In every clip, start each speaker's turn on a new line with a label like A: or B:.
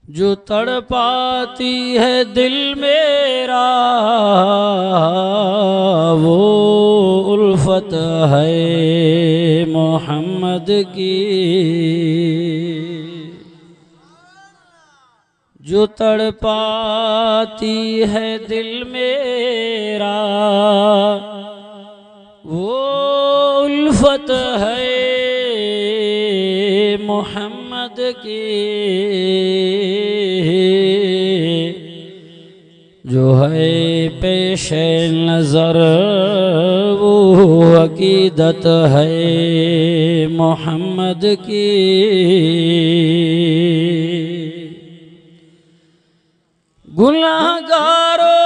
A: जो तड़पाती है दिल मेरा वो उल्फत है मोहम्मद की। जो तड़पाती है दिल मेरा वो उल्फत है मोहम्मद की। जो है पेश नज़र वो अकीदत है मोहम्मद की। गुनाहगारो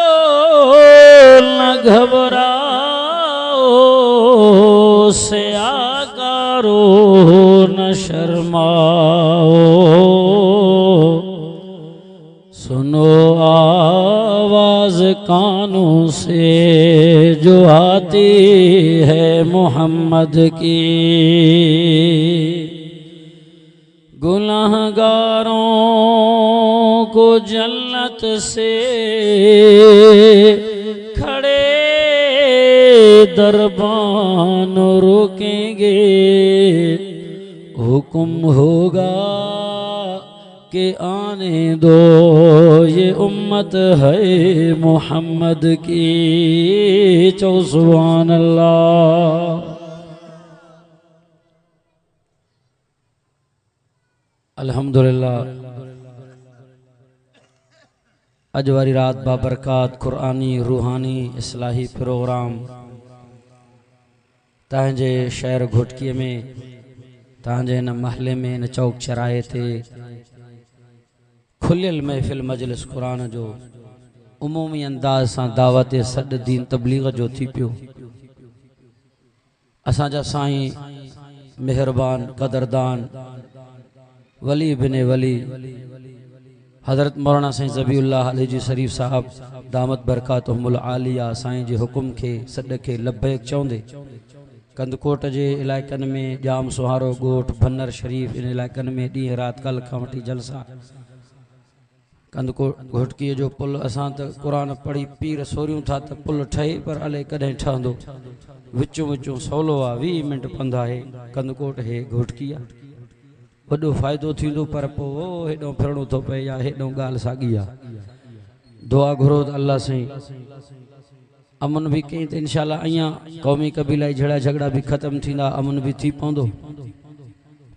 A: न घबराओ से आकारो न शर्माओ। सुनो आवाज कानों से जो आती है मोहम्मद की। गुनाहगारों को जन्नत से खड़े दरबान रोकेंगे। हुक्म होगा कि आने दो ये उम्मत है मोहम्मद की। चौ सुभान अल्लाह। अल्हम्दुलिल्लाह। अज वारी रात बाबरकात कुरानी रूहानी इस्लाही प्रोग्राम तंहिंजे शहर घोटकीअ में तंहिंजे इन महले में इन चौक चराए ते खुलियल महफ़िल मजलिस कुरान जो उमूमी अंदाज सां दावत सॾ दीन तबलीग जो थी पियो। असांजा साईं मेहरबान कदरदान वली बिन वली हज़रत मौलाना साईं ज़बीउल्लाह अलैहि शरीफ साहब दामत बरकातुहुमुल आलिया साईं जे हुकुम के सॾ के लब्बैक चवंदे कंदकोट जे इलाइक़नि में जाम सुहारो गोठ भन्नर शरीफ इन इलाइक़नि में ॾींहं राति कल खां वठी जलसा। कंदकोट घोटकीअ जो पुल असां त क़ुरान पढ़ी पीर सोरियूं था त पुल ठहे पर अलाए कॾहिं ठहंदो। विचों विचों सवलो आहे 20 मिंट पंधु आहे कंदकोट हे घोटकी आहे। वॾो फ़ाइदो थींदो पर पोइ हेॾो फिरणो थो पए या हेॾो ॻाल्हि साॻी आहे। दुआ घुरो त अल्लाह साईं अमन भी कई तो इंशाअल्लाह अञा क़ौमी कबीलाई झड़ा झगड़ा भी ख़त्म थींदा अमन भी थी पवंदो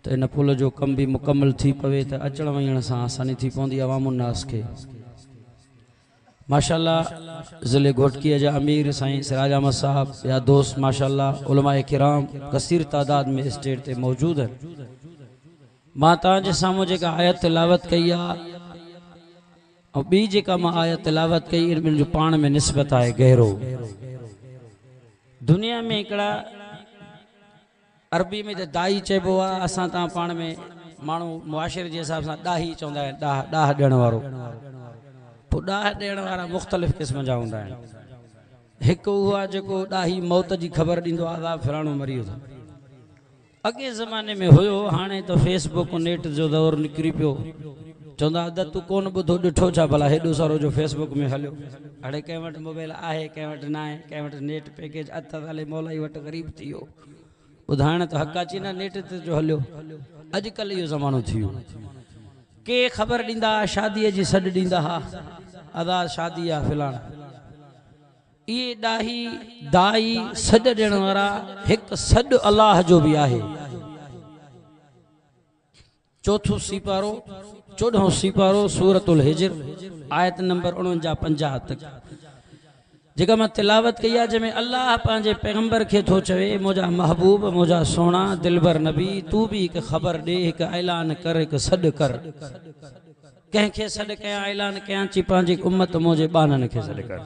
A: तो इन पुल जो कम भी मुकम्मल थी पवे तो अचण वञण सां आसानी थी पवंदी अवामुन्नास खे। माशाअल्लाह ज़िले घोटकीअ जा अमीर साईं सिराज अहमद साहब या दोस्त माशाअल्लाह उलमाए किराम कसीर तादाद में स्टेज ते मौजूद है। मां तव्हांजे साम्हूं जेका आयत तिलावत कई आहे और बी जेका मां आयत तिलावत कई इन जो पाण में निस्बत है गहरो। दुनिया में हिकिड़ा अरबी में तो दाई चइबो आहे असां तव्हां पाण में माण्हू मुआशिरे जे हिसाब सां ॾाही चवंदा आहिनि ॾाह ॾियण वारो। पोइ ॾाह ॾियण वारा मुख़्तलिफ़ क़िस्म जा हूंदा आहिनि। हिकु उहो आहे जेको ॾाही मौत जी ख़बर ॾींदो आहे अदा फलाणो मरी वियो। अॻे ज़माने में हुयो हाणे तो फेसबुक नेट जो दौर निकिरी पियो। चवंदा अदा तूं कोन ॿुधो ॾिठो छा भला हेॾो सारो जो फेसबुक में हलियो। हाणे कंहिं वटि मोबाइल आहे कंहिं वटि न आहे कंहिं वटि नेट पैकेज अथ ताले मौलाई वटि ग़रीब थी वियो। ॿुधाइण त हक़ अची न नेट ते जो हलियो। अॼुकल्ह इहो ज़मानो थी वियो। के ख़बर ॾींदा शादीअ जी सॾु ॾींदा हा अदा शादी आहे फिलहाल। इहे ॾाही दाई सॾ ॾियण वारा हिकु सॾु अलाह जो बि आहे। चौथों सीपारो 14 सीपारो सूरतुल हिजर आयत नंबर 49-50 तक जेका मैं तिलावत कई आहे जंहिंमें अल्लाह पंहिंजे पैगंबर खे थो चवे मुंहिंजा महबूब मुंहिंजा सोना दिलबर नबी तू भी हिकु ख़बर ॾे हिकु ऐलान कर हिकु सॾु कर। कंहिंखे सॾु कयां ऐलान कयां ची पंहिंजी उम्मत मुंहिंजे ॿाननि खे सॾु कर।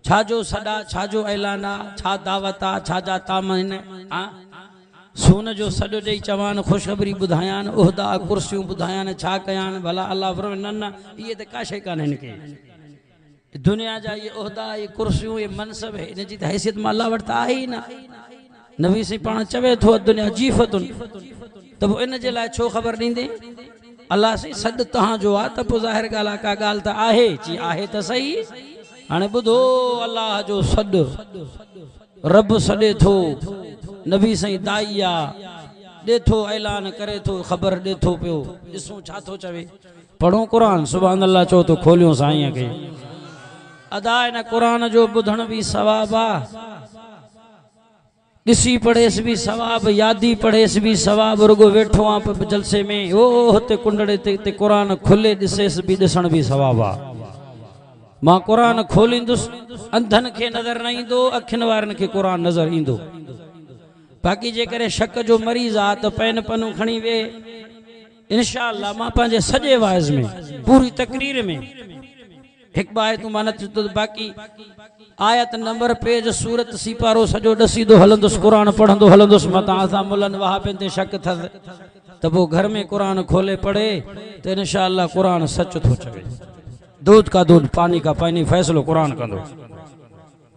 A: छाजो सॾा छाजो ऐलान आहे छा दावत आहे छाजा ताम आहिनि। सून जो सॾु ॾेई चवान ख़ुशख़बरी ॿुधायान उहदा कुर्सियूं ॿुधायान छा कयान भला अल्लाह फरमाए न न इहे त का शइ कान्हे हिन खे। दुनिया जा ये उहदा ये कुर्सियों ये मनसब है इन जी हैसियत में अल्लाह वटि आहे ही ना। नबी से पाण चवे थो दुनिया जीफतुन त इन जे लाइ छो ख़बर ॾींदे अल्लाह से सद तहां जो आ त ज़ाहिर गाला का गाल त आहे जी आहे त सही हाने बुधो अल्लाह जो सद रब सदे थो नबी सही दाइया दे थो ऐलान करे थो खबर दे थो पियो इसो छा थो चवे पढ़ो कुरान सुभान अल्लाह चो तो खोलियो साईं के अदा इन कुरान जो बुधण भी सवाब आ दिसी पढ़ेस भी सवाब यादी पढ़ेस भी सवाब रुगो वेठो आ जलसे में ओ होते कुंडड़े ते कुरान खुले दिसेस भी दिसण भी सवाब आ मां कुरान खोलिंदुस अंधन के नजर न इंदो अखिन वारन के कुरान नजर इंदो बाकी जे करे शक जो मरीज आ तो पेन पनु खणी वे इंशाअल्लाह मां पांजे सजे वाइज में पूरी तकरीर में एक बार तू मानत तो बाकी आयत नंबर पेज सूरत सीपारो सजो दसी दो हलंदुस कुरान पढ़ंदो हलंदुस मता असा मुलन वहाबन ते शक थ तब घर में कुरान खोले पढ़े तो इंशाअल्लाह कुरान सच थो चवे दूध का दूध पानी का पानी फैसलो कुरान कंदो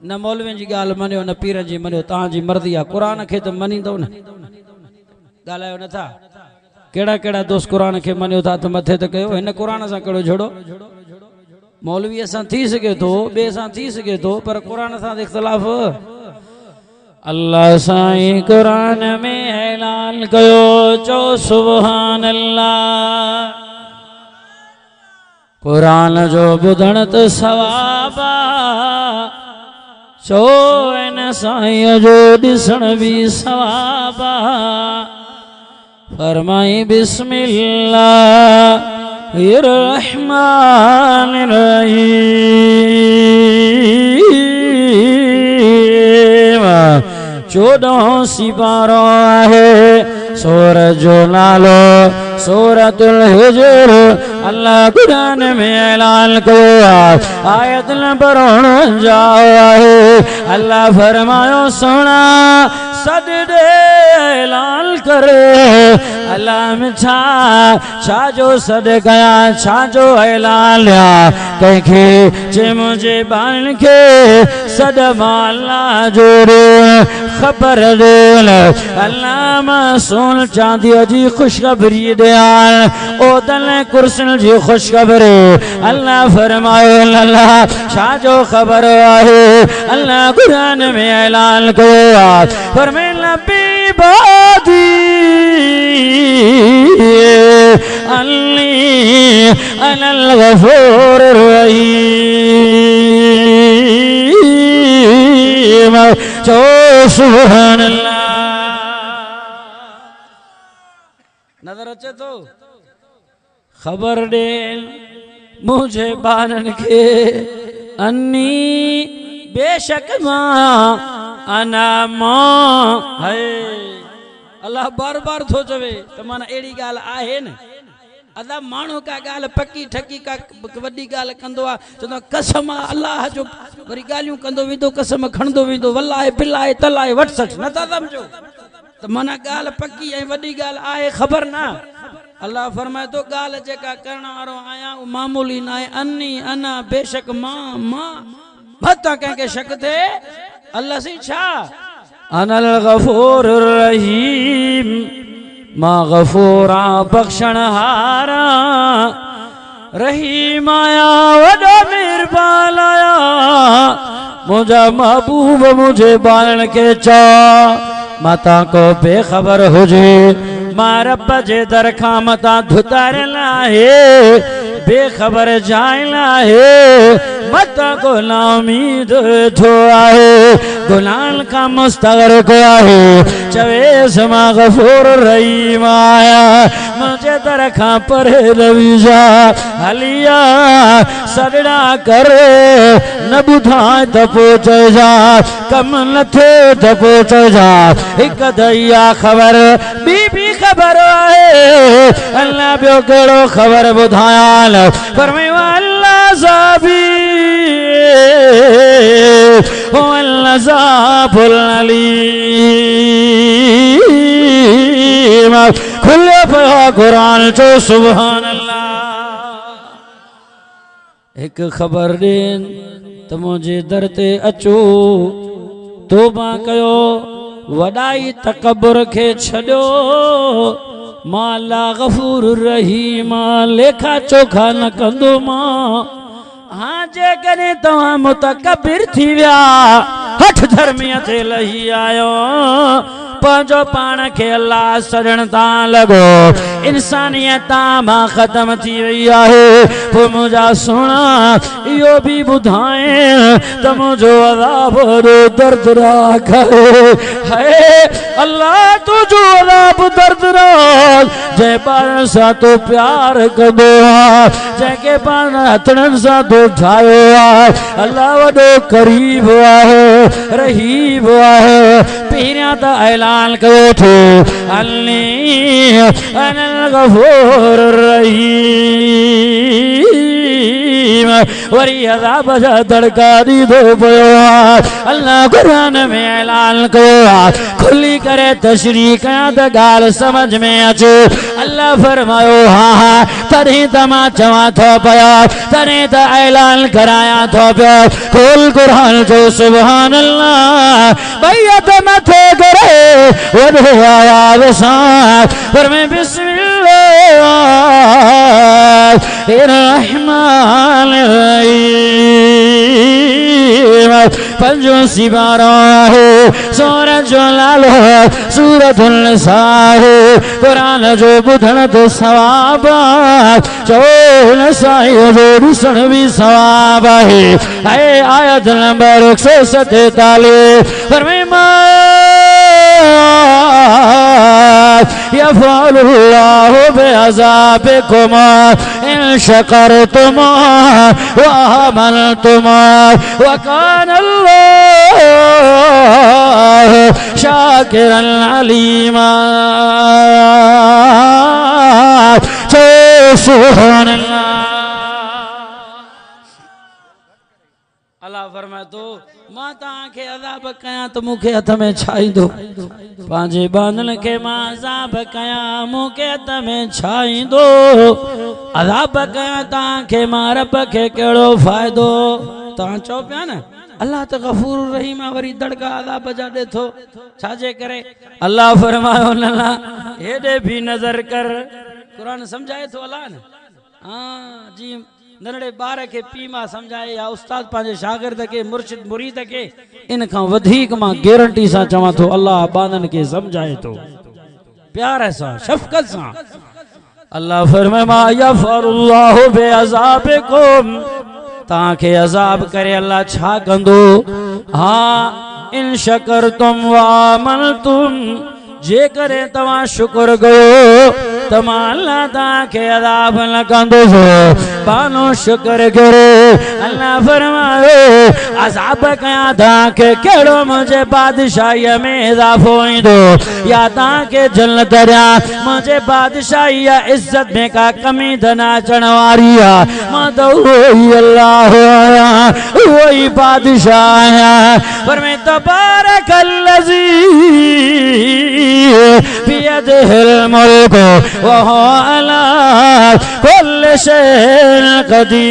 A: न मौलवी जी गाल मनियो न पीर जी मनियो तां जी मर्जी आ कुरान के तो मनींदो न गालायो न था केड़ा केड़ा दोस्त कुरान के मनियो था तो मथे ते कयो इन कुरान सा कड़ो जोड़ो मौलवी असां थी सके तो बे सां थी सके तो पर कुरान सां इख्तिलाफ अल्लाह साईं कुरान में ऐलान कयो चो सुभान अल्लाह कुरान जो बुधण त सवाब चो इन साईं जो दिसण भी सवाब फरमाई बिस्मिल्लाह रहमान रहीम 14 सिपारो है सूरज जो नालो सूरतुल हिजर अल्लाह कुरान में ऐलान कयो आयत नंबर 49 है अल्लाह फरमायो सुना सद दे ऐलान करे अल्लाह में छा जो सद गया छा जो ऐलान लिया कंखे जे मुझे बान के सद माला जोड़े खबर दे अल्लाह मासूल चांदी जी खुशखबरी दयाल ओ दल कुर्सन जी खुशखबरी अल्लाह फरमाए अल्लाह छा जो खबर आहे अल्लाह कुरान में ऐलान कयो फरमाए नबी बादी अल्ली अनल गफूर रहीम चो सुभान अल्लाह नजर अचे तो खबर दे मुझे बानन के अन्नी बेशक मां अना मां है अल्लाह बार बार थो चवे त माना एड़ी गाल आहे न अदा मानो का गाल पक्की ठकी का वडी गाल कंदो आ चंदो कसम अल्लाह जो वरी गालियूं कंदो विंदो कसम खणदो विंदो वल्लाह बिल्लाह तलाह वटसठ न ता समझो त माना गाल पक्की ऐ वडी गाल आहे खबर ना अल्लाह फरमाए तो गाल जेका करण वारो आया मामूली ना है अन्नी अना बेशक मां मां मता के शक थे अल्लाह से छा अनल गफूर रहीम मां गफूरा बख्शण हारा रहीम आया वडो मेहरबान आया मुझा महबूब मुझे बालन के चा माता को बेखबर हुजे मां रब जे दर खां मता धुतारला है बेखबर जायला है मता को नाउमीद थो आहे गुनान का मुस्तगर को आहे चवे समा गफूर रहीम आया मुझे दर खां परे रवीजा हलिया सगड़ा कर न बुधाए त पोच जा कम न थे त पोच जा एक दया खबर बीबी खबर आहे अल्लाह बियो केड़ो खबर बुधायाल फरमायो अल्लाह साबी ओ अल्लाह ज़ाफुल अलीम खुले पया कुरान चो सुभान अल्लाह एक खबर देन त मुझे दर ते अचो तोबा कयो वडाई तकबर के छड़ो मां अल्लाह गफूर रहीम लेखा चोखा न कंदो मां। हाँ जे कने तवा मुतकबिर थी व्या हठ धर्मीअ ते लही आयो पंहिंजो पाण खे अल्लाह सजण तां लॻो इंसानियत मां ख़त्म थी वई आहे। पोइ मुंहिंजा सुहिणा इहो बि ॿुधाए त मुंहिंजो अज़ाब दर्दनाक आहे। अल्लाह तुंहिंजो अज़ाब दर्दनाक जंहिं ॿारनि सां तूं प्यार कंदो आहे जंहिंखे पाण हथड़नि सां तूं ठाहियो आहे अल्लाह वॾो करीब आहे रहीब आहे। पहिरियां त ऐलान कयो थो अल्ली अनल गफूर रहीम वरी अज़ाब जा दड़का ॾींदो पियो आहे। अल्लाह क़ुरान में ऐलान कयो आहे खुली करे तशरीह कयां त ॻाल्हि समझ में अचे। अल्लाह फरमायो हा हा तॾहिं त मां चवां थो पिया तॾहिं त ऐलान करायां थो पियो कुल क़ुरान जो सुभान अल्लाह बैत मथे करे वॾो आवाज़ सां पर मैं बिस्मिल्लाह पंजो सिबारो है सूरत जो नालो सूरतुल निसा है कुरान जो ॿुधण तो सवाब चो नसाई जो ॾिसण भी सवाब है। आयत नंबर 147 यफ़अलुल्लाहु बिअज़ाबिकुम इन शकरतुम व आमनतुम व कानल्लाहु शाकिरन अलीमा। सुभानअल्लाह। अल्लाह फरमाए तो मां तव्हांखे अज़ाब कयां त मूंखे हथ में छाईंदो पंहिंजे बांदन खे मां अज़ाब कयां मूंखे हथ में छाईंदो अज़ाब कयां तव्हांखे मां रब खे कहिड़ो फ़ाइदो। तव्हां चओ पिया न अल्लाह त गफूर रहीम वरी दड़का अज़ाब जा ॾे थो छाजे करे। अल्लाह फरमायो न हेॾे भी नज़र कर कुरान समझाए थो अल्लाह न। हाँ जी नंढड़े ॿार खे पीउ मां सम्झाए या उस्ताद पंहिंजे शागिर्द खे मुर्शिद मुरीद खे इन खां वधीक मां गारंटी सां चवां थो अल्लाह बांदनि खे सम्झाए थो प्यार सां शफ़क़त सां। अल्लाह फरमाए मा यफ़अलुल्लाहु बिअज़ाबिकुम तव्हांखे अज़ाब करे अल्लाह छा कंदो। हाँ इन शकरतुम व आमनतुम जेकरे तव्हां शुक्र कयो त मां अल्लाह तव्हांखे अज़ाब न कंदुसि पानो शुक्र करे। अल्लाह फरमायो अज़ाब कयां तव्हांखे कहिड़ो मुंहिंजे बादशाहीअ में इज़ाफ़ो ईंदो या तव्हांखे जन्नत ॾियां मुंहिंजे बादशाहीअ इज़त में का कमी त न अचण वारी आहे। मां त उहो ई अल्लाह आहियां उहो ई बादशाह आहियां पर मैं तबारकल्लज़ी बियदिहिल मुल्क वहुव अला कुल्लि शैइन क़दीर।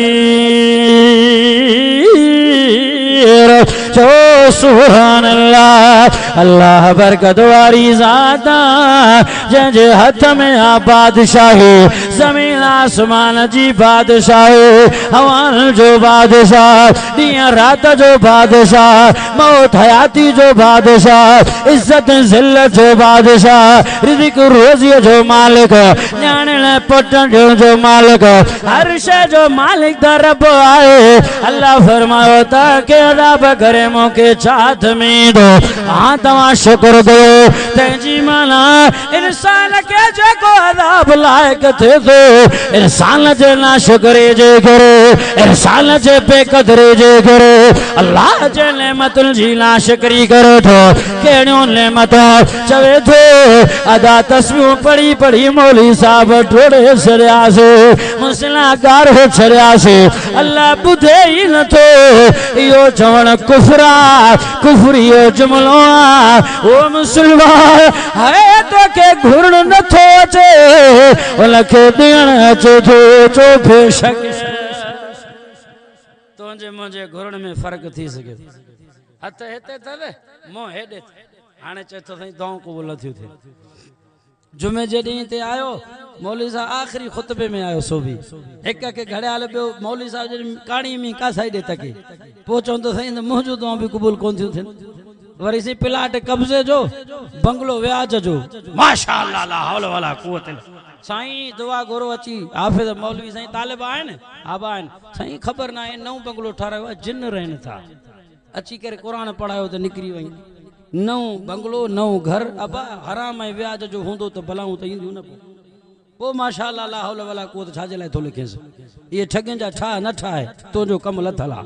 A: चो सुभान अल्लाह। अल्लाह बरकत वारी ज़ात जंहिंजे हथ में आ बादशाही ज़मीन आसमान जी बादशाही हवान जो बादशाह ॾींहं रात जो बादशाह मौत हयाती जो बादशाह इज्जत ज़िल्लत जो बादशाह रिज़्क़ रोज़ीअ जो मालिक न्याणियुनि लाइ पुटनि जो मालिक हर शइ जो मालिक त रब आहे। अल्लाह फरमायो तव्हांखे अज़ाब करे मूंखे छात में ईंदो। हाँ तव्हां शुक्र कयो तंहिंजी माना इंसान खे जेको अज़ाब लाइक़ थिए थो इंसान जे नाशुक्रे जे करे इंसान जे बेक़दरी जे करे अल्लाह जे नेमतुनि जी नाशुक्री करे थो। कहिड़ियूं नेमतूं चवे थो अदा तस्वीरूं पढ़ी पढ़ी मौली साहब टोड़े छॾियासीं मुसला गारे छॾियासीं अल्लाह ॿुधे ई नथो इहो चवण कुफरा कुफरियो जुमिलो आहे। ओ मुसलमान है तोखे घुरण नथो अचे उनखे ॾियण अचे थो चो बेशक तुंहिंजे मुंहिंजे घुरण में फ़र्क़ु थी सघे हथ हिते अथव मुंहुं हेॾे हाणे चए थो साईं दऊं क़बूल थियूं थिए जुमे जे ॾींहं ते आयो मौलवी साहब आखिरी खुतबे में आयो सो भी एक के घड़ियाल ॿियो मौलवी साहब जी कहाणी में का साइड तके पोइ चवंदो साईं त मुंहिंजो दुआ बि क़बूल कोन थियूं थियनि वरी सी प्लाट कब्जे जो बंगलो व्याज जो माशाअल्लाह ला हौल वला कुवत साईं दुआ घुरो अची हाफिज़ मौलवी साईं तालिब आहिनि आबा आहिनि साईं ख़बर न आहे नओं बंगलो ठारायो आहे जिन रहनि था अची करे क़ुरान पढ़ायो त निकिरी वई नओं बंगलो नओं घर अबा हराम ऐं व्याज जो हूंदो त भलाऊं त ईंदियूं न पोइ माशाअल्लाह ला हौल वला कुवत छाजे लाइ थो लिखेसि इहे ठॻियुनि जा ठा न ठाहे तुंहिंजो कमु लथल आहे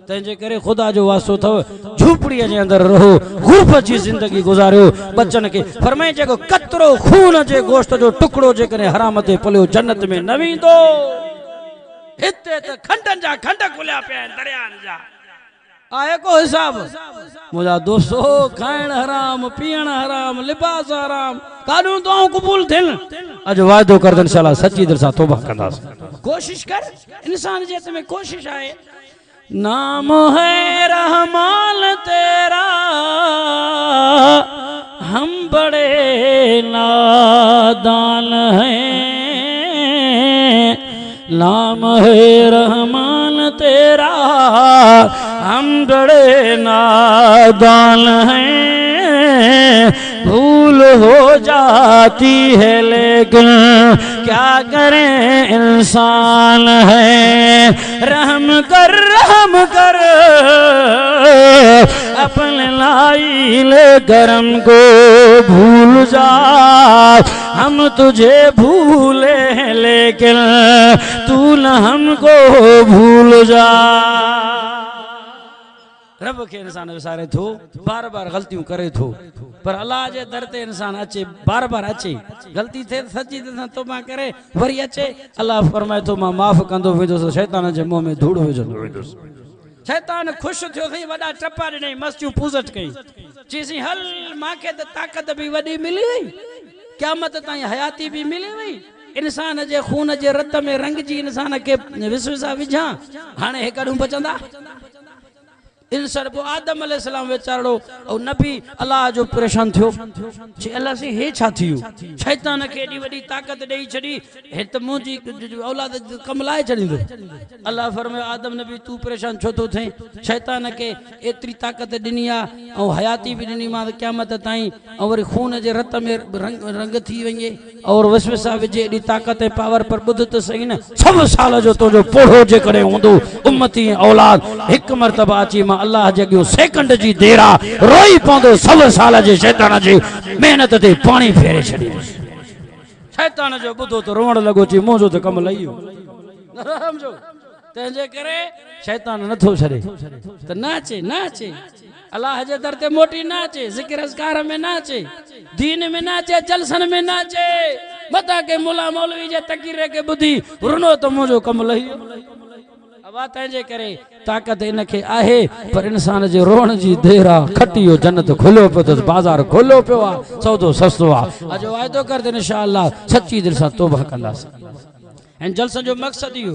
A: तंहिंजे करे ख़ुदा जो वास्तो अथव झूपड़ीअ जे अंदरि रहो गुरब जी ज़िंदगी गुज़ारियो बच्चन खे फरमाई जेको कतरो खून जे गोश्त जो टुकड़ो जेकॾहिं हराम ते पलियो जन्नत में न वेंदो हिते त खंडनि जा खंड खुलिया पिया आहिनि दरियानि जा आहे को हिसाब मुंहिंजा दोस्तो खाइण हराम पीअण हराम लिबास हराम कानून दुआऊं क़बूल थियनि अॼु वाइदो करदनि इंशाअल्लाह सची दिलि सां तौबा कंदासीं कोशिश कर इंसान जे हथ में कोशिश आहे नाम है रहमान तेरा हम बड़े नादान हैं नाम है रहमान तेरा हम बड़े नादान हैं भूल हो जाती है लेकिन क्या करें इंसान है रहम कर अपने लाइल करम को भूल जा हम तुझे भूले लेकिन तू न हमको भूल जा रब के इंसान विसारे थो बार बार गलतियों करे थो पर अल्लाह जे दर ते इंसान अचे बार बार अचे गलती थे सच्ची दिलि सां तौबा करे वरी अचे अल्लाह फरमाए थो मां माफ़ कंदो वेंदुसि शैतान जे मुंहं में धूड़ विझंदो वेंदुसि शैतान खुश थियो थई वॾा टपा ॾिनई मस्तियूं पूजट कई चईसि हल मांखे त ताक़त बि वॾी मिली वई क़यामत ताईं हयाती बि मिली वई इंसान जे खून जे रत में रंग जी इंसान खे विसविसा विझां हाणे हिकड़ूं बचंदा इंसान पोइ आदम अलैहिस्सलाम वेचारो ऐं नबी अल्लाह जो परेशान थियो चई अल्लाह से हे छा थियो शैतान खे एॾी वॾी ताक़त ॾेई छॾी हे त मुंहिंजी औलाद कम लाइ छॾींदो अल्लाह फरमायो आदम नबी तूं परेशान छो थो थिए शैतान खे एतिरी ताक़त ॾिनी आहे ऐं हयाती बि ॾिनी मां क़यामत ताईं ऐं वरी खून जे रत में रंग थी वञे और वसवसा विझे एॾी ताक़त ऐं पावर पर ॿुध त सही न 100 साल जो तुंहिंजो पोढ़ो जेकॾहिं हूंदो उम्मती औलाद हिकु मरतबा अची मां अल्लाह जे अॻियो सेकंड जी देर आहे रोई पवंदो 100 साल जे शैतान जी महिनत ते पाणी फेरे छॾींदो शैतान जो ॿुधो त रोअण लॻो चई मुंहिंजो त कमु लही वियो सम्झो तंहिंजे करे शैतान नथो छॾे त न अचे अल्लाह जे दर ते मोटी न अचे ज़िक्र अज़कार में न अचे दीन में न अचे जलसन में न अचे मता के मुला मौलवी जे तकीरे के ॿुधी रुनो त मुंहिंजो कमु लही वियो अबा तंहिंजे करे ताक़त इनखे आहे पर इंसान जे रोअण जी देर आहे खटियो जन्नत खुलियो पियो अथसि बाज़ार खुलियो पियो आहे सौदो सस्तो आहे अॼु वाइदो कर त इंशाअल्लाह सची दिलि सां तौबा कंदासीं ऐं जलसन जो मक़सदु इहो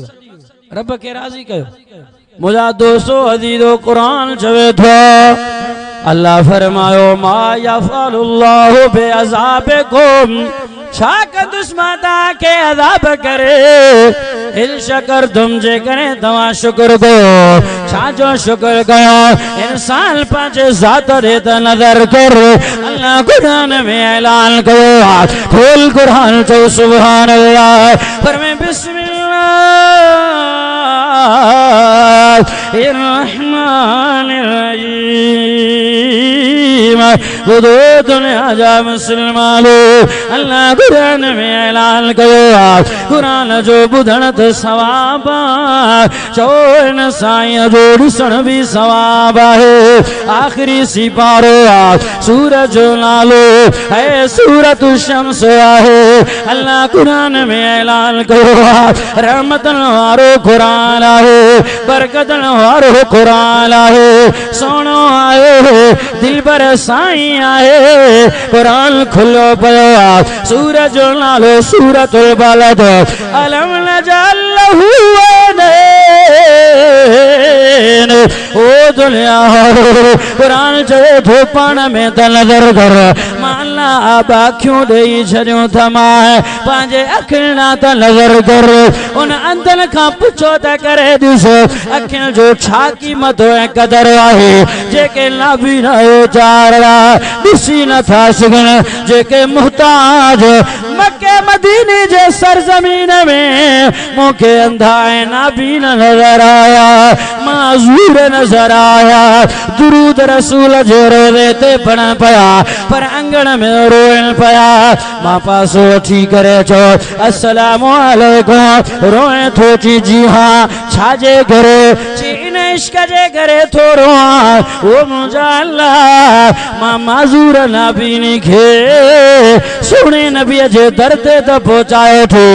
A: रब खे राज़ी कयो मुंहिंजा दोस्तो अज़ीज़ो क़ुरान चवे थो अल्लाह फरमायो मा यफ़अलुल्लाहु बिअज़ाबिकुम छा दुश्मन के अज़ाब करे इन शकर तुम जे करे तव्हां शुक्र कयो छा जो शुक्र कयो इंसान पंहिंजे ज़ात ॾे त नज़र कर अल्लाह क़ुरान में ऐलान कयो खोल क़ुरान चओ सुभान अल्लाह फरमाए बिस्मिल्लाह रहमानिर रहीम बुधो दुनिया जा मुसलमानो अल्लाह कुरान में ऐलान कयो कुरान जो ॿुधण त सवाब चओ इन साईं जो ॾिसण बि सवाब आहे आख़िरी सिपारो आहे सूरज जो नालो है सूरत शम्स आहे अल्लाह कुरान में ऐलान कयो रहमतन वारो कुरान आहे बरकतन वारो कुरान आहे सोनो आहे दिलबर साईं आहे कुरान खुलो पियो आहे सूरज जो नालो सूरतुल बलद अलम नजअल लहू ऐनैन ओ दुनिया कुरान चवे थो पाण में त नज़र कर मां बाखियों दई छड़ियों थमाए पांजे अखियां त नजर कर उन अंधन का पुछो त करे दिसो अखियां जो छा कीमत है कदर आहे जेके लाभी न चारा दिसी न था सगन जेके मुहताज मक्के मदीने जे सरजमीन में मुखे अंधा नाबी न नजर आया माजूर नजर आया दुरूद रसूल जे रोज़े ते पढ़ पया पर अंगण में रोइन पया मां पासो वठी करे चो अस्सलामु अलैकुम रोए थो ची जी हाँ छाजे करे ची इन इश्क जे करे थो रोआ ओ मुंहिंजा अल्लाह मां माजूर नाबीनी खे सुहिणे नबीअ जे दर ते त पहुचायो थो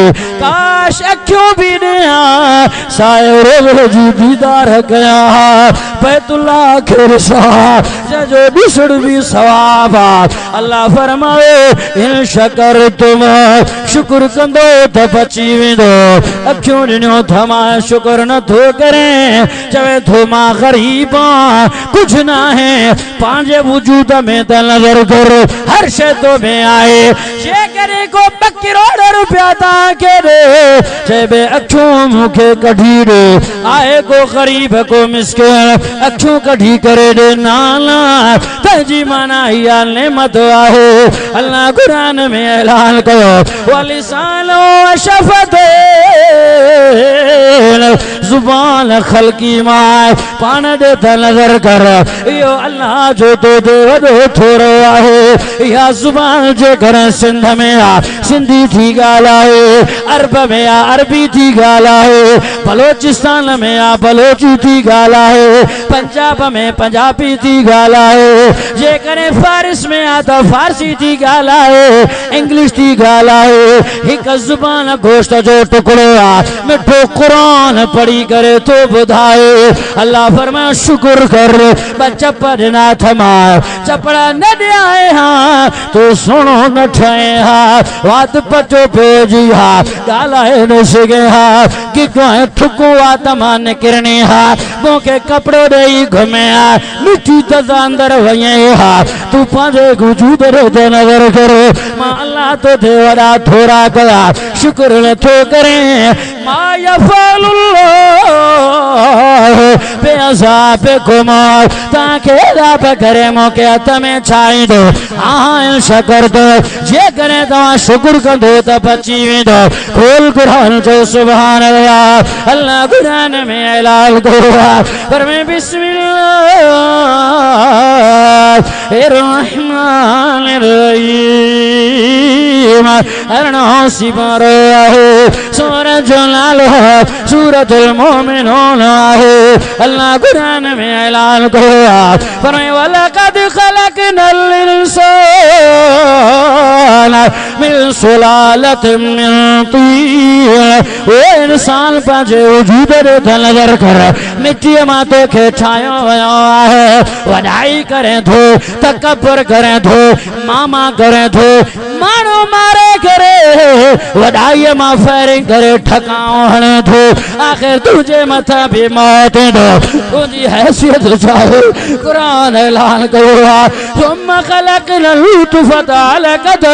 A: काश अखियों भी ॾियां सायो रोज़ जी दीदार कया बैतुल्लाह खे ॾिसां जो ॾिसण भी सवाब अल्लाह फरमाए इन शकर तुम शुक्र कंदो त बची वेंदो अखियों ॾिनो थमा शुक्र न थो करे चवे थो मां गरीब कुछ ना है पांजे वजूद में त नजर कर हर शे तो में आए जे करे को 2 करोड़ रुपया ता के दे चेबे अखियों मुखे कढी दे आए को गरीब को मिस्किन अखियों कढी करे दे नाला तजी माना या नेमत आहे अल्लाह कुरान में ऐलान कयो वलिसानो शफते जुबान खलकी माए पान दे त नजर कर यो अल्लाह जो तो दे वडो थोरो आहे या जुबान जे घर सिंध में आ सिंधी थी गालाए अरब में आ अरबी थी गालाए बलोचिस्तान में आ बलोची थी गालाए पंजाब में पंजाबी थी गालाए जे करे फारिस में आ तो फारसी थी गालाए इंग्लिश थी गालाए एक जुबान गोश्त जो टुकड़ो आ मिठो कुरान पढ़ी करे तो बुधाए अल्लाह फरमाए शुक्र कर चप्पड़ ना थमा चपड़ा न दियाए हाँ तो सुनो न ठे हाँ बात पचो पेजी हाँ गालाए न सके हाँ कि कोई ठुको आ तमान किरने हाँ मोके कपड़ो दे घुमे हाँ मिठी तजा अंदर वये हाँ तू पांजे वजूद रे ते नजर करो मां अल्लाह तो दे वड़ा थोड़ा कया शुक्र न थो करे मा यफलुल्लाह बेअज़ाब कुमार ताके रब करे मोके हथ में छाई दो हाँ शकर दो जे करे तव्हां शुक्र कंदो त बची वेंदो खोल कुरान जो सुभान अल्लाह अल्लाह कुरान में ऐलान कयो पर मैं बिस्मिल्लाह रहमान रहीम अरणो सिमर आहे सूरत जो नालो सूरतुल मोमिनून आहे अल्लाह कुरान में ऐलान कयो पर वलक़द खलक़नल इंसान मिन सुलालतिन मिन तीन ओ इंसान पंहिंजे वजूद रे नजर कर मिट्टी मां तोखे ठाहियो वियो आहे वॾाई करे थो तकबर करे थो मामा करे थो माण्हू मारे करे वॾाई मां फायरिंग करे ठकाओ हणे थो आख़िर तुंहिंजे मथां बि मौत ईंदो तुंहिंजी हैसियत छा आहे क़ुरान ऐलान कयो आहे ثم خلقنا النطفة علقة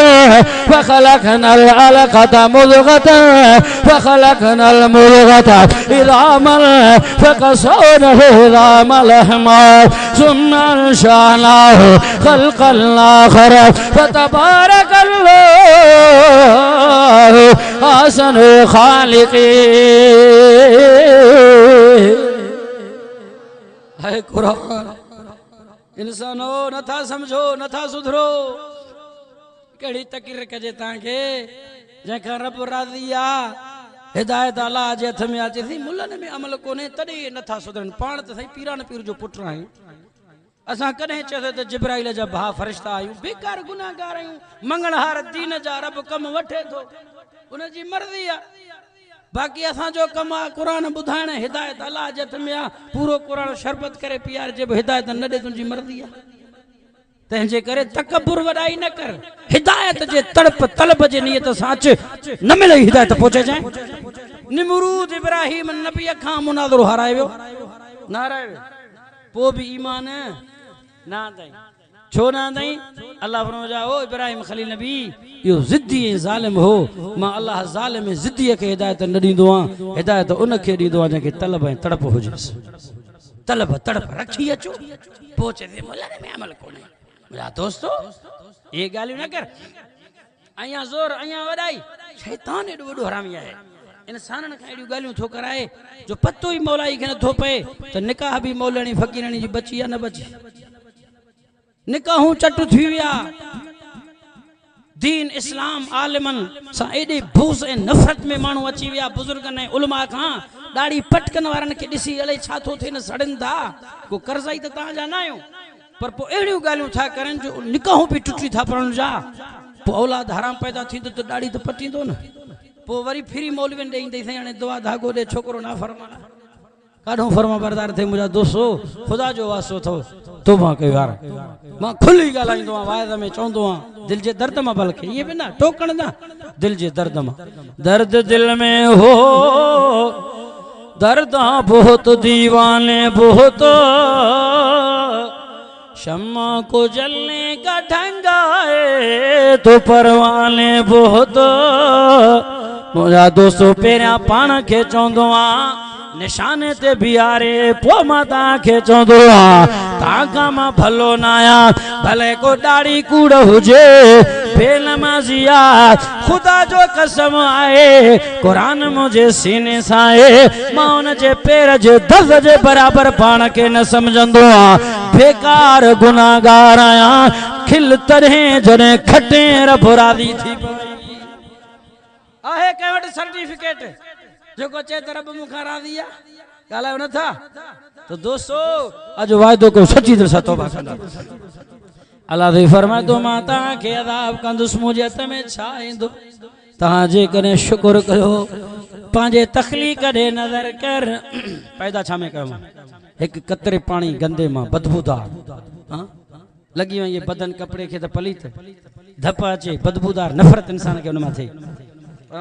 A: فخلقنا العلقة مضغة فخلقنا المضغة عظاما فكسونا العظام لحما ثم انشأناه خلقا آخر فتبارك الله أحسن الخالقين है कुरान इंसानो नथा समझो नथा सुधरो कड़ी तकरीर कजे ताके जंहिंखां रब राज़ी आ हिदायत अल्लाह जे हथ में अचे थी मुल्लन में अमल कोने तॾहिं नथा सुधरनि पाण त सही पीरान पीर जो पुट आहियूं असां कॾहिं चयो त जिब्राइल जा भाउ फरिश्ता आहियूं बेकार गुनाहगार आहियूं मंगणहार दीन जा रब कम वठे थो उनजी मर्ज़ी आ बाकी असां जो कम आहे कुरान ॿुधाइण हिदायत अल्लाह जे हथ में आहे पूरो कुरान शरबत करे पीआर जे हिदायत न ॾे तुंहिंजी मर्ज़ी आहे तंहिंजे करे तकबुर वॾाई न कर हिदायत जे तड़प तलब जे नियत सां अच न मिले हिदायत पहुचे जाए निमरूद इब्राहिम नबी खां मुनाज़रो हाराए वियो न हाराए वियो पोइ बि ईमान ना दई छो ना दई अल्लाह फरमाया ओ इब्राहिम खलील नबी यो जिद्दी ज़ालिम हो मां अल्लाह ज़ालिम जिद्दी के हिदायत न दींदो आ हिदायत उन के दींदो आ जके तलब ऐं तड़प हुजेस तलब तड़प रखी अचो पहुंचे दे मोलाने में अमल कोने मेरा दोस्तों ये गालियो न कर अया जोर अया वडाई शैतान एडो वडो हरामी है इंसानन का एडी गालियो थो कराए जो पतो ही मौलाई के न थो पे तो निकाह भी मौलानी फकीरानी जी बची या न बची निकाहूं चट थी विया दीन इस्लाम आलिमन सा एडे भूस ए नफरत में मानू अची विया बुजुर्गन ए उलमा का दाढ़ी पटकन वारन के दिसी अले छा थो थे न सड़न था को कर्जाई त ता जा ना आयो पर पो एडियो गालियो था करन जो निकाहूं भी टुटी था पड़न जा पो औलाद हराम पैदा थी तो दाढ़ी तो पटींदो न पो वरी फ्री मौलवीन देई दई हाने दुआ धागो दे छोकरो ना फरमा काढो फरमा बरदार थे मुजा दोस्तों खुदा जो वासो थो तोबा के यार मां खुली गालाइंदो आ वायद में चोंदो आ दिल जे दर्द में बल्कि ये भी ना टोकण ना दिल जे दर्द में दर्द दिल में हो दर्द बहुत दीवाने बहुत शम्मा को जलने का ढंगा है तो परवाने बहुत मुजा दोस्तों पेरा पान के चोंदो आ निशाने ते बियारे पो माता के चोंदो आ ताका मा भलो नाया भले को दाढ़ी कूड़ हुजे बेनमाजिया खुदा जो कसम आए कुरान मुझे सीने साए मां उन जे पैर जे दर्द जे बराबर पान के न समझंदो आ बेकार गुनाहगार आया खिल तरह जने खटे रब राजी थी आहे के वट सर्टिफिकेट जो को चे तरब मुखा राजी आ गालायो न था तो दोस्तों आज वायदो को सच्ची दिल से तौबा कंदा अल्लाह दे फरमाए तो माता के अज़ाब कंदुस मुझे तमे छाइंदो ता जे कने शुक्र करो पांजे तखलीक दे नजर कर पैदा छा में करो एक कतरे पानी गंदे मां बदबूदार हां लगी वई ये बदन कपड़े के त पलीत धपा चे बदबूदार नफरत इंसान के उनमा थे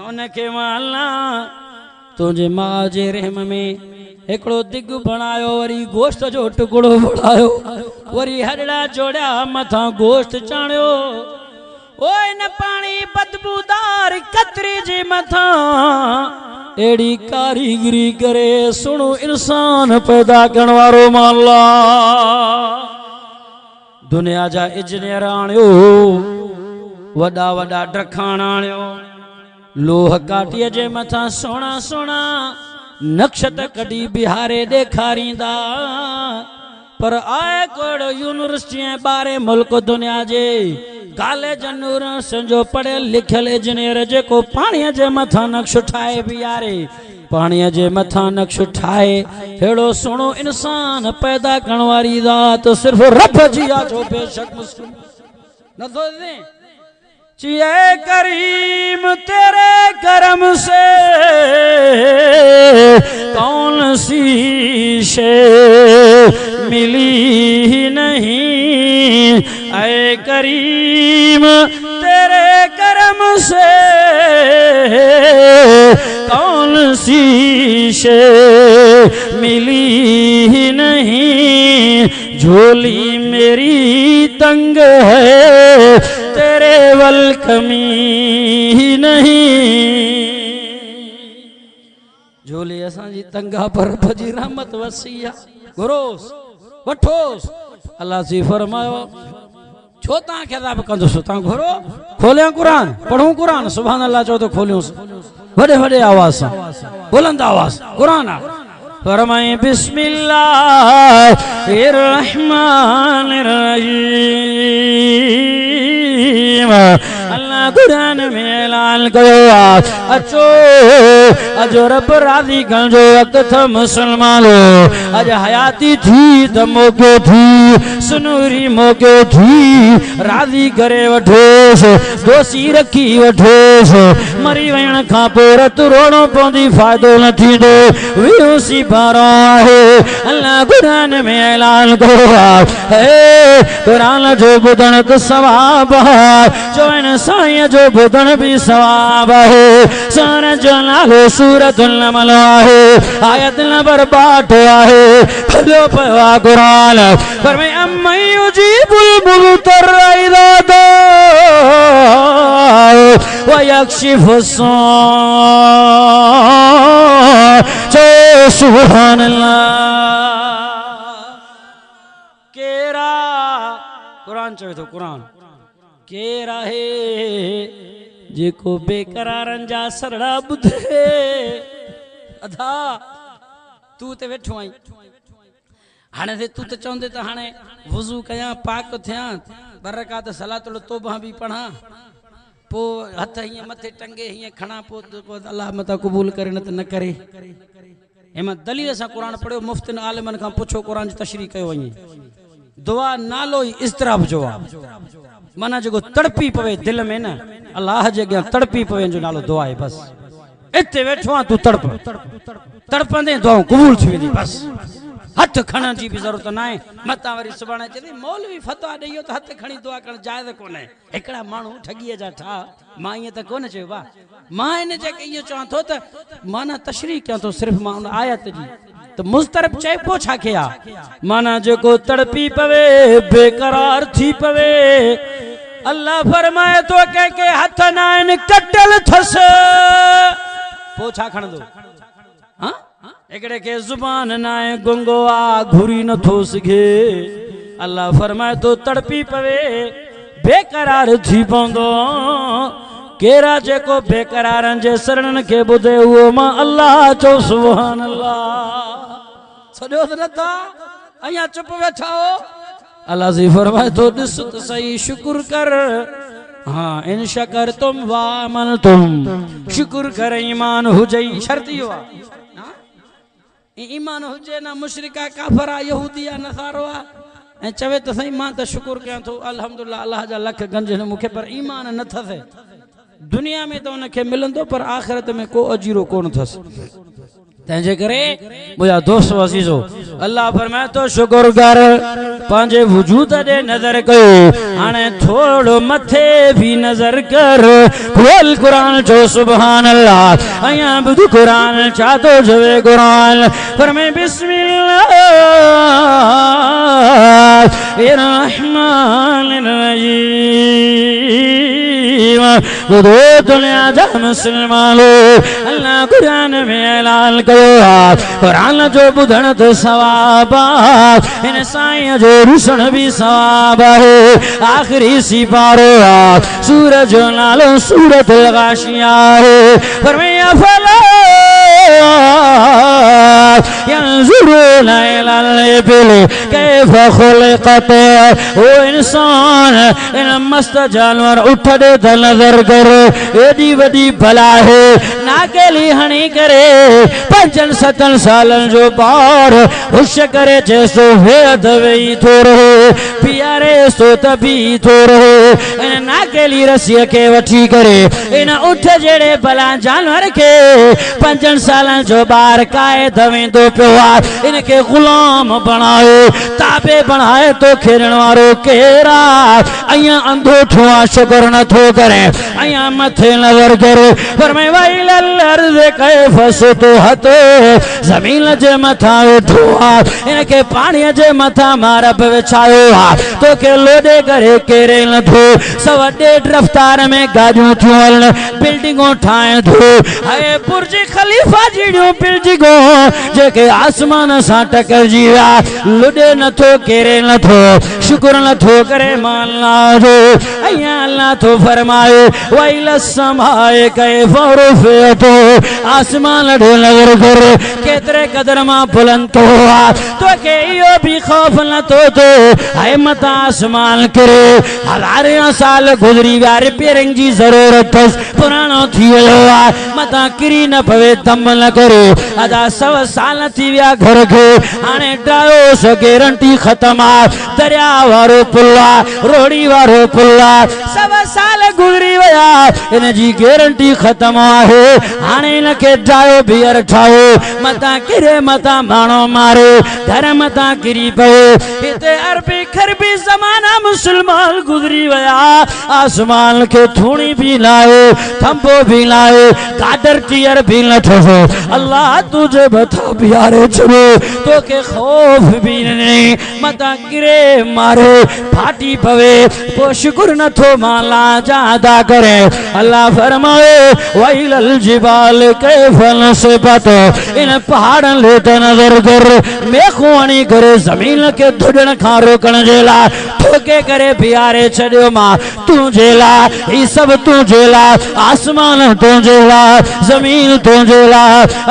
A: उन के अल्लाह तुझे मां जे रहम में एकड़ो दिग बनायो वरी गोश्त जो टुकड़ो बनायो वरी हडड़ा जोड़ा मथा गोश्त चाणियो ओए न पानी बदबूदार कतरी जे मथा एड़ी कारीगरी करे सुनो इंसान पैदा करण वारो माला दुनिया जा इंजीनियर आणियो वडा वडा ड्रखाण आणियो लोह काटीअ जे मथा सोना सोना नक्षत कड़ी बिहारे देखारींदा पर आए कोड़ यूनिवर्सिटी बारे मुल्क दुनिया जे कॉलेज जो पढ़े लिखल इंजीनियर जे को पानी जे मथा नक्श ठाए बिहारे पानी जे मथा नक्श ठाए हेड़ो सुनो इंसान पैदा करण वारी ज़ात सिर्फ रब जी आ जो बेशक मुस्लिम न तो चिए करीम तेरे करम से कौन सी शे मिली ही नहीं ऐ करीम तेरे करम से कौन सी शे मिली ही नहीं झोली मेरी तंग है तेरे वल कमी ही नहीं झोली असां जी तंगा पर भजी रहमत वसिया घुरोस वठोस अल्लाह जी फरमायो छो ता के अज़ाब कंदुस ता घुरो खोलिया कुरान पढ़ूं कुरान सुभान अल्लाह चो तो खोलियो वडे वडे आवाज से बुलंद आवाज कुरान फरमाए बिस्मिल्लाहिर्रहमानिर्रहीम अल्लाह कुरान में ऐलान कयो अचो अजो रब राजी कंजो अकथ मुसलमानो अज हयाती थी त मौको थी सुनूरी मौको थी राजी करे वठोस दोषी रखी वठोस मरी वण खां पोइ रत रोणो पवंदी फ़ाइदो न थींदो वियोसी बारो आहे अल्लाह कुरान में ऐलान कयो है कुरान जो ॿुधण त सवाब चवण साईं साईं जो बुधन भी सवाब है। सोने जो नालो सूरतुल नमल है, आयत नंबर 62 है। खलो पवा कुरान पर मैं अम्मयु जीबुल मुतर इदा दो व यक्शिफुस सुभान अल्लाह। केरा कुरान चवे तो कुरान केरा है जेको बेकरारन जा सरड़ा बुधे। अधा तू ते वेठो आई हाने ते तू ते चवंदे त हाने वुजू कया पाक थिया बरकात सलातुल तौबा भी पढ़ा पो हथ हिय मथे टंगे हिय खणा पो अल्लाह मता कबूल करे न त न करे। एमा दलील सा कुरान पढ़ो मुफ्तिन आलिमन का पुछो कुरान जी तशरीह कयो वई। दुआ नालो ही इस्तराब जो माना जो तड़पी पवे दिल में न अल्लाह जे अॻियां तड़पी पवे जो नालो दुआ है। बस इते वेठो आ तू तड़प तड़पंदे दुआऊं कबूल थी वेंदी। बस हथ खणण जी भी जरूरत ना है। मता वरी सुभाणे चई मौलवी फतवा ॾेयो त हथ खणी दुआ करण जायज़ कोन्हे। हिकड़ा माण्हू ठगीअ जा ठा मां ईअं त कोन चयो बा मां इन जे इहो चवां थो त माना तशरीह कयां थो सिर्फ़ मां उन आयत जी त मुस्तरब चइबो छा खे आ माना जेको तड़पी पवे बेकरार थी पवे अल्लाह फरमाए तो के हथ ना इन कटल थस पो छा खणंदो। हां एकड़े के जुबान नाए गुंगो आ घुरी न थो सघे अल्लाह फरमाए तो तड़पी पवे बेकरार थी पवंदो। केरा जेको बेकरारन जे सरन के बुधे उहो मां अल्लाह चो सुभान अल्लाह। सॼो त नथा अञा चुप वेठा हो। अल्लाह जी फरमाए तो ॾिस त सही शुक्र कर। हाँ इन शकर तुम वामन तुम शुक्र कर ईमान हुजई शर्त इहो आहे ईमान हुजे ना मुशरिका काफरा यहूदिया नसारो आ ऐं चवे त सही मां त शुक्र कयां थो अल्हम्दुलिल्लाह अल्लाह जा लख गंज न मूंखे पर ईमान न थसे। दुनिया में तो उनखे मिलंदो पर आखिरत में को अजीरो कोन थस। तंहिंजे करे मुंहिंजा दोस्त अज़ीज़ो अल्लाह फरमाए तो शुक्र कर पंहिंजे वजूद ॾे नज़र कयो हाणे थोरो मथे भी नज़र कर। खोल कुरान जो सुभान अल्लाह अया ॿुध कुरान छा थो चवे। कुरान फरमाए बिस्मिल्लाह रहमानिर रहीम। ॿुधो दुनिया जा मुस्लमानो अल्लाह कुरान में ऐलान कयो कुरान जो ॿुधण त सवाब आहे इन साईं जो रुसण भी सवाब आहे। आखिरी सिपारो आहे सूरज जो नालो सूरतुल गाशिया आहे। फरमाया फला यंजुरून इलल इबिल कैफ खुलिकत। ओ इंसान इन मस्त जानवर उठ दे त नजर कर एडी वडी भला है नाकेली हणी करे 5-7 सालन जो ॿार हुश करे जेसो वेद वेई थो रहे पियारे सो त बि थो रहे इन नाकेली रसीअ खे वठी करे इन उठ जहिड़े भला जानवर खे 5 सालन जो ॿार क़ाइद वेंदो पियो आहे। इनखे ग़ुलाम बणायो ताबे बणाए तो खेॾण वारो केरु आहे। अञा अंधो थियो आहे शुक्र नथो करे अञा मथे नज़र करे फरमाए वैलल अर्ज़ कैफ़ सुतहत ज़मीन जे मथां वेठो आहे इनखे पाणीअ जे मथां मारब विछायो आहे तोखे लोॾे करे केरे नथो सवा ॾेढ रफ़्तार में गाॾियूं थियूं हलनि बिल्डिंगूं ठाहे थो ऐं बुर्ज ख़लीफ़ा जहिड़ियूं बिल्डिंगूं जेके आसमान सां टकरजी विया लुॾे नथो केरे नथो शुक्र नथो करे मां अल्लाह जो अञा अल्लाह तो फरमाए वैल समाए कैफ़ रुफ़िअत आसमान ॾे नज़र कर केतिरे क़दर मां बुलंद थो आहे तोखे इहो बि ख़ौफ़ नथो थो ऐं मथां आसमान किरे 1000 साल गुज़री विया रिपेयरिंग जी ज़रूरत अथसि पुराणो थी वियो आहे मथां किरी न पवे दम न करे अदा 100 साल थी विया घर खे हाणे ड्रायोस गारंटी ख़तम आहे दरिया वारो पुल आहे रोड़ी वारो पुल आहे 100 साल गुज़री विया इन जी गारंटी ख़तम आहे हाणे इनखे ड्रायो बीहर ठाहो मथां किरे मथां माण्हू मारे घर मथां किरी पए इते अरबी खरबी ज़माना मुसलमान गुजरी वया आसमान के थूणी भी लाए थंबो भी लाए कादर टीयर भी न ठो अल्लाह तुझे बता प्यारे छो तो के खौफ भी नहीं मता गिरे मारे फाटी पवे पो शुक्र न थो माला जादा करे अल्लाह फरमाए वैलल जिबाल कैफल से बतो इन पहाड़न ले नजर कर मेखवानी करे जमीन के धुडण खां रोकण जे ला ठोके करे प्यारे छड़ियो मां तुझे ला ई सब तुझे ला आसमान तुझे ला जमीन तुझे ला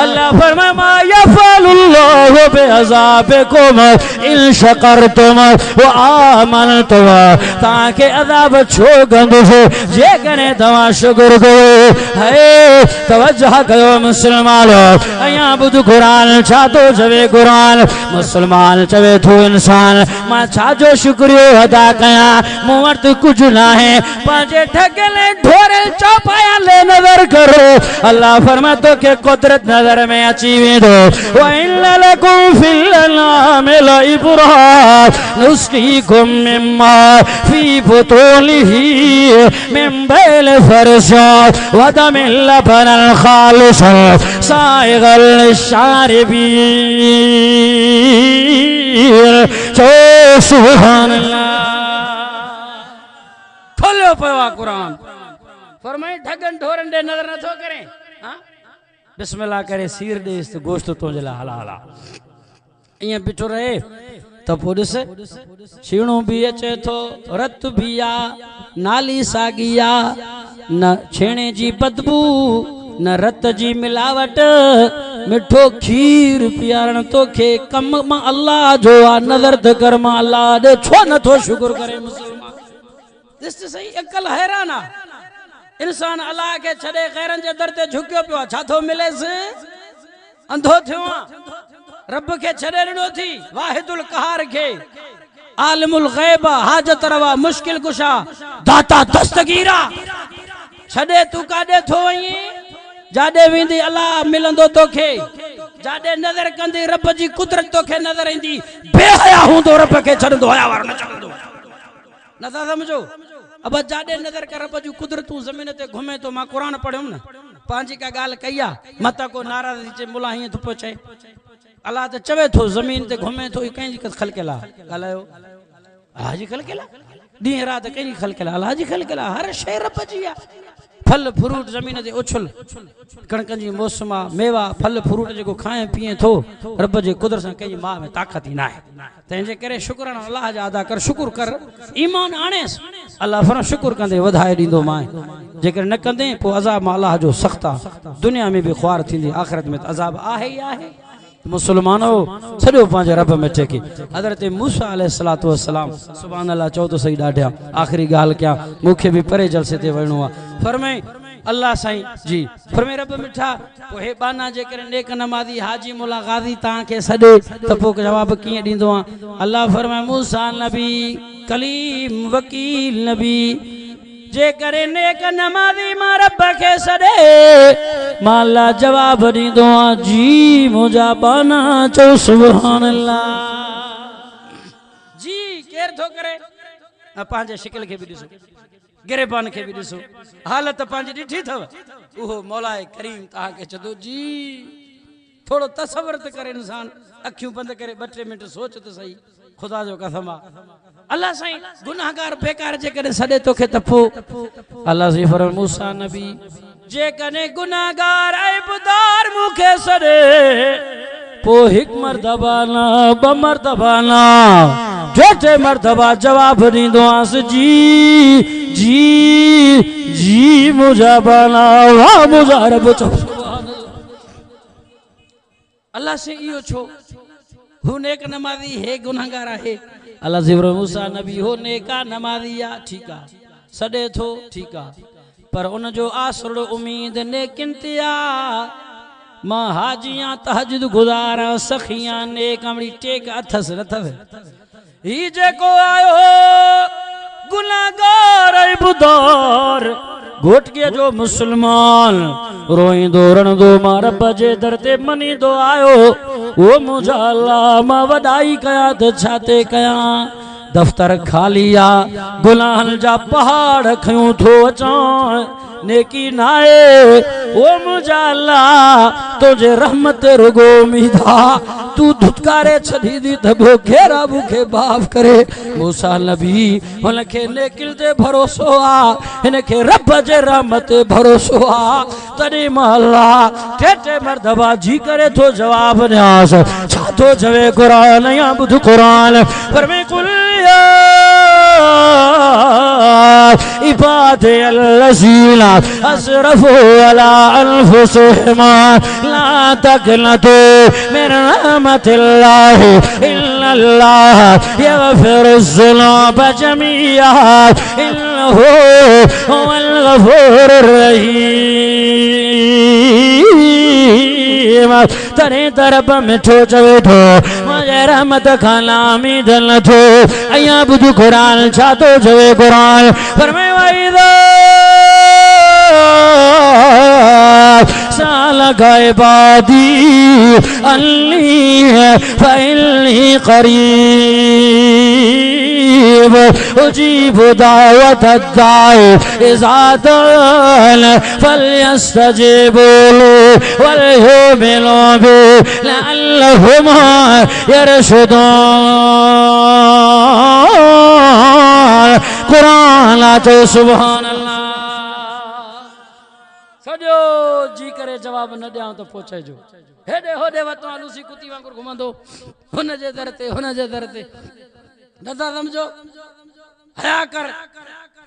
A: अल्लाह फरमाए मा यफअलुल्लाहु बिअज़ाबिकुम इन शकरतुम व आमनतुम ताके अज़ाब छो गंदो जे कने तवा शुक्र कयो है तवज्जो कयो मुसलमानो अया बुध कुरान छा तो चवे कुरान मुसलमान चवे थो इंसान मां छा जो शुक्रियो अदा कया मूं वटि कुछ ना है पांचे ठगले ढोरे चौपाया ले नजर करो अल्लाह फरमाए तो के कुदरत नजर में अची वेंदो व इन लकुम फिल अनामि लइब्रा नुस्कीकुम मिम्मा फी बुतूनिही मिन बैल फरसा व दमिल लबनल खालिस साइगल शारिबी सुभान अल्लाह खोलो पवा कुरान फरमाए ठगन ढोरन दे नजर न थो करे हां बिस्मिल्लाह करे सीर दे इस गोश्त तो जला हलाला इया बिठो रहे तो पुलिस छीणो भी अचे थो रत भी आ नाली सागिया न छेणे जी बदबू न रत जी मिलावट मिठो खीर पियारण तो खे कम मां अल्लाह जो आ नजर त कर मां अल्लाह दे छो न थो शुक्र करे मुसलमान दिस सही अकल हैरान आ इंसान अल्लाह के छड़े गैरन जे दर ते झुकियो पियो छा थो मिलेस अंधो थियो रब के छड़े ॾिनो थी वाहिदुल कहार के आलिमुल गैब हाजत रवा मुश्किल कुशा दाता दस्तगीरा छड़े तू काडे थो वई जाडे वेंदी अल्लाह मिलंदो तोखे जाडे नजर कंदी रब जी कुदरत तोखे नजर ईंदी बेहया हूंदो रब के छड़ंदो हया वार न छड़ंदो नथा समझो अब जाडे नजर कर रब जी कुदरत जमीन ते घुमे तो मां कुरान पढ़ियुम न पांजी का गाल कईया मता को नाराज़गी चे मुला ही थुपो चे अल्लाह ते चवे थो जमीन ते घुमे तो कंहिंजी खलकेला गालायो हाजी खलकेला दी रात कंहिंजी खलकेला अल्लाह जी खलकेला हर शय रब जी आ फल फ्रूट जमीन ते उछल कणकन जी मौसम मेवा फल फ्रूट जो खाए पिए थो रब जे कुदरत से कंहिंजी मां में ताकत ही ना है तंहिंजे करे शुक्राना अल्लाह जा अदा कर शुक्र कर ईमान आणेस अल्लाह फर शुक्र कंदे वधाए ॾींदो मां जेकर न कंदे पो अज़ाब मां अल्लाह जो सख्त आ दुनिया में भी ख्वार थींदी आखिरत में अज़ाब आहे ही आहे मुसलमानो सॼो पंहिंजे रब में टेके हज़रत मूसा अलैहिस्सलातु वस्सलाम सुभान अल्लाह चओ तो सही ॾाढिया आखिरी ॻाल्हि कयां मूंखे भी परे जलसे ते वञणो आहे फरमाए अल्लाह साईं जी फरमाए रब मिठा पो हे बाना जेकर नेक नमाज़ी हाजी मुला गाज़ी तां के सॾे त पो जवाब कीअं ॾींदो आहे अल्लाह फरमाए मूसा नबी कलीम वकील नबी जे करे नेक नमाज़ी मां रब के सॾे मां अल्लाह जवाब ॾींदो आहे जी मुंहिंजा बाना चओ सुभान अल्लाह जी केर थो करे पंहिंजे शिकिल खे बि ॾिसो गिरेबान के भी दिसो हालत पांजी ॾिठी थव उहो मौलाए करीम तां के चदो जी थोड़ो तसव्वुर त करे इंसान अखियूं बंद करे 2-3 मिनट सोच त सही खुदा जो कसम आ अल्लाह साईं गुनाहगार बेकार जे करे सडे तोखे तफो अल्लाह जी फरमाए मूसा नबी जे कने गुनाहगार ऐबदार मुखे सडे पो हिक मर्तबा ना ब मर्तबा ना जोटे मर्तबा जवाब ॾींदो आस जी जी जी मुझा बना वाह मुझा रब चो अल्लाह से इयो छो हु नेक नमाज़ी है गुनाहगार है अल्लाह ज़िब्र मूसा नबी हो नेका नमाज़ी आ ठीक आ सडे थो ठीक आ पर उन जो आसरो उम्मीद नेकिन ते आ मां हाजियां तहज्जुद गुज़ारा सखियां नेक अमड़ी टेक अथस रथव ही जेको आयो गुनाहगार ऐबदार घोटकीअ जो मुसलमान रोईंदो रणदो मां रब जे दर ते मनींदो आयो ओ मुंहिंजा अल्लाह मां वॾाई कयां त छा ते कयां दफ्तर खाली आ गुनाहन जा पहाड़ खयूं थो अचां नेकी नाए ओ मुंहिंजा अल्लाह तुझे रहमत रुगो उम्मीदा तू धुतकारे छॾी दी त घेरा बुखे माफ़ करे मूसा नबी हुनखे नेकिल ते भरोसो आ हिनखे रब जे रहमत ते भरोसो आ तॾहिं मां अल्लाह टे मरतबा जी करे थो जवाब ॾियांसि छा थो चवे क़ुरान या ॿुध क़ुरान पर में कुल इबाद अल्लज़ीना असरफू अला अनफुसिहिम ला तक़नतू मिन रहमतिल्लाह इन्नल्लाह यग़फिरुज़्ज़ुनूब जमीआ इन्नहू हुवल गफूरुर रहीम तॾहिं तरफ मिठो चवे थो मुंहिंजे रहमत खां नामीद न थो अयां ॿुध क़ुरान छा थो चवे क़ुरान फरमाए वइदा सालक इबादी अन्नी फइन्नी करीब उजीब दावत दाई इज़ा दान फलयस्तजीबू वलयुमिनू बि लअल्लहुम यरशुदून कुरान तो सुभान अल्लाह सॼो जी करे जवाब न ॾियां त पहुचाइजो हेॾे होॾे वतो लूसी कुती वांगुरु घुमंदो हुन जे दर ते नथा सम्झो हया कर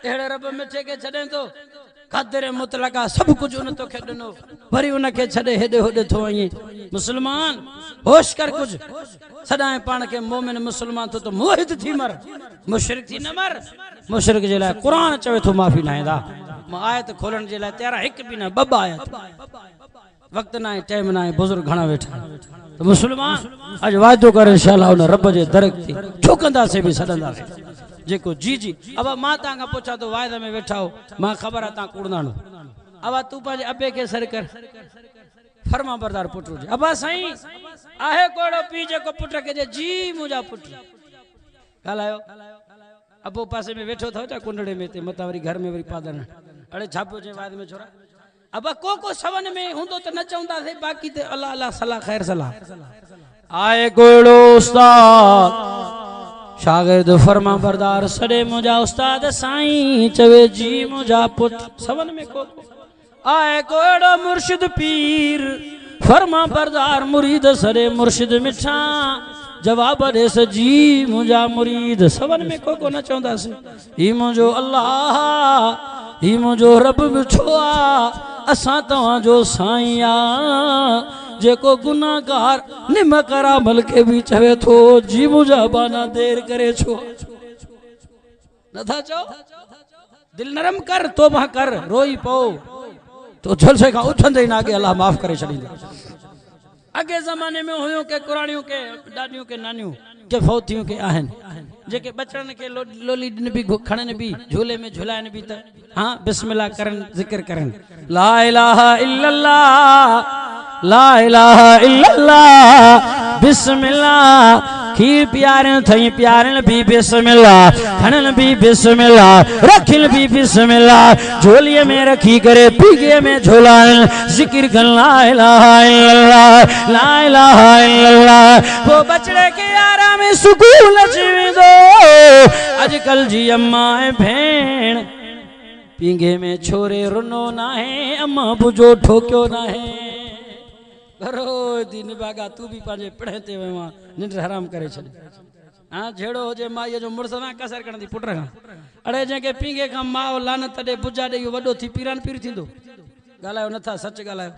A: अहिड़े रब मिठे खे छॾे थो क़दर मुतलका सभु कुझु उन तोखे ॾिनो वरी उनखे छॾे हेॾे होॾे थो वञे मुस्लमान होश कर कुझु सदाईं पाण खे मोमिन मुस्लमान थो त मोहित थी मर मुशरिक थी न मर मुशरिक जे लाइ क़ुरान चवे थो माफ़ी नाहींदा मां आयत खोलण जे लाइ तयार हिकु बि न ॿ आयत वक़्त न आहे टाइम न आहे बुज़ुर्ग घणा वेठा त मुस्लमान अॼु वाइदो करे इंशाअल्लाह उन रब जे दर ते झुकंदासीं बि सॾंदासीं जेको जी अब मां तव्हां खां पुछां थो वाइदे में वेठा हो मां ख़बर आहे तव्हां कूड़नाणो अब तूं पंहिंजे अबे खे सर कर फर्मा बरदार पुट हुजे अबा साईं आहे कोड़ो पीउ जेको पुट खे जे जी मुंहिंजा पुट ॻाल्हायो अबो पासे में वेठो अथव छा कुंडड़े में ते मथां वरी घर में वरी पादर अड़े छा पियो चए वाइदे में छोरा अब को सवन में हूंदो त न चवंदासीं बाक़ी ते अल्लाह अल्लाह सलाह ख़ैर सलाह आए कोड़ो उस्ताद शागिर्द फर्मा बरदार सॾे मुंहिंजा उस्ताद साईं चवे जी मुंहिंजा पुट सवन में को आए कोड़ो मुर्शिद पीर फर्मा बरदार मुरीद सॾे मुर्शिद मिठा जवाब ॾेस जी मुंहिंजा मुरीद सवन में को न चवंदासीं ही मुंहिंजो अल्लाह ही मुंहिंजो रब मिठो आ असां तव्हांजो साईं आ जेको गुनाहगार निमकर अमल के भी चवे थो जी मुंहिंजा बाना देर करे छो नथा चओ दिल नरम कर तौबा कर रोई पओ तो जलसे खां उथंदे न अॻे अल्लाह माफ़ करे छॾींदो अॻे ज़माने में हुयूं के कुराणियूं के ॾाॾियूं के नानियूं के फौतियूं के आहिनि जेके बचड़नि के लोली ॾिन बि खणनि बि झूले में झुलाइनि बि त हाँ बिस्मिल्लाह करनि ज़िक्र करनि ला इलाहा इल्लल्लाह ला इलाहा इल्लल्लाह बिस्मिल्लाह खीर प्यारन थई प्यारन भी बिस्मिल्लाह खणन भी बिस्मिल्लाह रखिल भी बिस्मिल्लाह झोलिए में रखी करे पीगे में झोलान जिक्र कर ला इलाहा इल्लल्लाह ला इलाहा इल्लल्लाह वो बचड़े के यारा में सुकून अची दो अजकल जी अम्मा है भेण पींगे में छोरे रुनो ना है अम्मा बुझो ठोक्यो ना है घरो दिन बागा तू भी पांजे पढ़े ते वमा निंड हराम करे छे हां झेड़ो हो जे माई जो मुर्स ना कसर करंदी पुट खां अड़े जेके पींगे खां माओ लानत दे बुजा दे वडो थी पीरान पीर थींदो गालायो नथा सच गालायो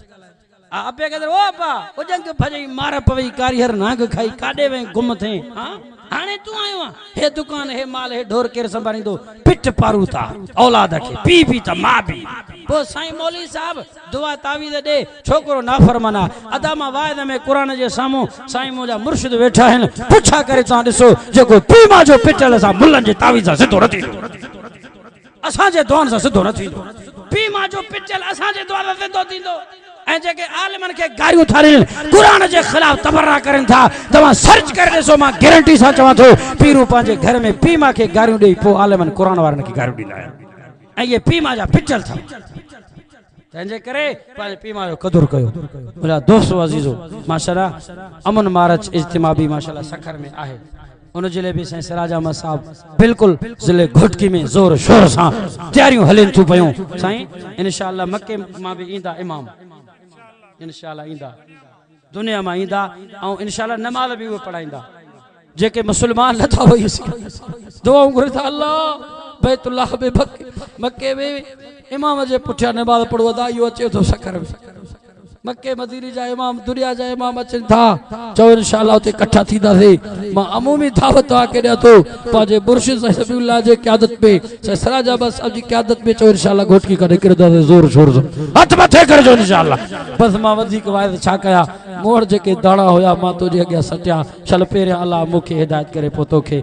A: आ अबे के ओ अपा ओ जंग भजई मार पवई कारियर नाग खाई काडे वे गुम थे हां हाने तू आयो हे दुकान हे माल हे ढोर केर संभालींदो पिट पारूता औलाद के पी त मां भी पो साईं मौलवी साहब दुआ तावीज़ दे छोकरो नाफरमाना अदामा वायदे में कुरान जे सामू साईं मुजा मुर्शिद वेठा हन पुछा करे ता दिसो जेको पीमा जो पिटल सा मुल्लन जे तावीज़ सिधो रती असा जे दोन सा सिधो न थींदो पीमा जो पिचल असांजे द्वारा सिद्धो थींदो ऐं जेके आलिमन के गारियूं थारिन कुरान जे खिलाफ तबर्रा करन था तवा सर्च कर ॾिसो मां गारंटी सां चवां थो पीरू पंहिंजे घर में पीमा के गारियूं ॾेई पोइ आलिमन कुरान वारनि खे गारियूं ॾींदा आहिनि ऐं ये पीमा जा पिचल था तंहिंजे करे पंहिंजे पीमा जो क़दुरु कयो। मुंहिंजा दोस्तो अज़ीज़ो माशाअल्लाह अमन मार्च इज्तिमा बि माशाअल्लाह सखर में आहे उन जिले भी साईं सिराज अहमद साहब बिल्कुल जिले घोटकी में जोर शोर सां तैयारियूं हलन थियूं पयूं साईं इंशाअल्लाह मक्के मां भी ईंदा इमाम इंशाअल्लाह ईंदा दुनिया में ईंदा ऐं इंशाअल्लाह नमाज़ भी वो पढ़ाईंदा जेके मुसलमान लथा हुई दुआ घुरता अल्लाह बैतुल्लाह में मक्के में इमाम जे पुठिया नमाज़ पढ़ो अदा यो अचे तो सकर में मक्के मदीने जा इमाम दुनिया जा इमाम अचन था चो इंशाअल्लाह उते इकट्ठा थींदासीं मां अमूमी दावत के ॾियां थो पंहिंजे मुर्शिद सबियुल्लाह जे क़यादत में सिराज अहमद साहब जी क़यादत में चो इंशाअल्लाह घोटकी का निकिरंदासीं जोर शोर सां हथ मथे करजो इंशाअल्लाह बस मां वधीक वाइद छा कया मोर जेके दाणा हुया मां तुंहिंजे अॻियां सटिया चल पहिरियां अल्लाह मूंखे हिदायत करे पोइ तोखे